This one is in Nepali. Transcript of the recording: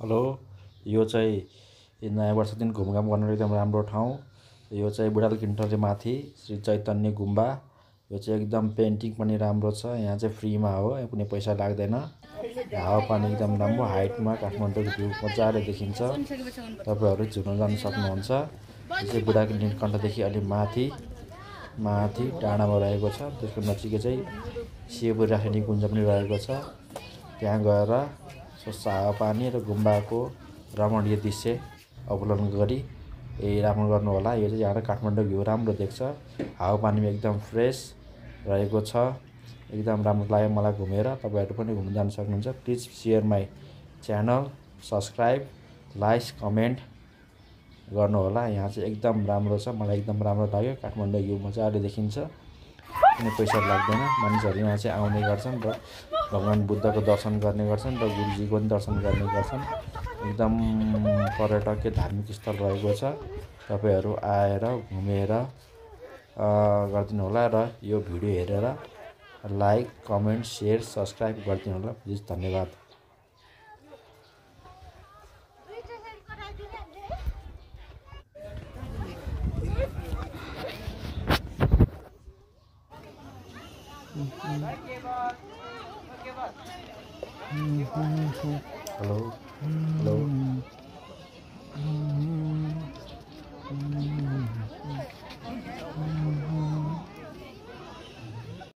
हेलो, यो चाहिँ नयाँ वर्ष दिन घुमघाम गर्न एकदम राम्रो ठाउँ। यो चाहिँ बुढालकिन्टले माथि श्री चैतन्य गुम्बा। यो चाहिँ एकदम पेन्टिङ पनि राम्रो छ। यहाँ चाहिँ फ्रीमा हो, कुनै पैसा लाग्दैन। हावापानी एकदम राम्रो हाइटमा काठमाडौँको भ्यू मजाले देखिन्छ। तपाईँहरू झुल्न जान सक्नुहुन्छ। यो चाहिँ बुढालकण्ठदेखि अलि माथि डाँडामा रहेको छ। त्यसको नजिकै चाहिँ शिवपुरी राख्ने कुञ्ज पनि रहेको छ। त्यहाँ गएर स्वच्छ हावापानी र गुम्बाको रमणीय दृश्य अवलोकन गरी राम्रो गर्नुहोला। यो चाहिँ यहाँ काठमाडौँ भ्यू राम्रो देख्छ। हावापानी पनि एकदम फ्रेस रहेको छ। एकदम राम्रो लाग्यो मलाई घुमेर। तपाईँहरू पनि घुम्न जान सक्नुहुन्छ। Please share my channel, subscribe, like, comment गर्नुहोला। यहाँ चाहिँ एकदम राम्रो छ। मलाई एकदम राम्रो लाग्यो। काठमाडौँ भ्यू मजाले देखिन्छ। कुनै पैसा लाग्दैन। मानिसहरू यहाँ चाहिँ आउने गर्छन् र भगवान् बुद्धको दर्शन गर्ने गर्छन् र गुरुजीको पनि दर्शन गर्ने गर्छन्। एकदम पर्यटकीय धार्मिक स्थल रहेको छ। तपाईँहरू आएर घुमेर गरिदिनु होला र यो भिडियो हेरेर लाइक, कमेन्ट, सेयर, सब्सक्राइब गरिदिनु होला। प्लिज, धन्यवाद। हेलो।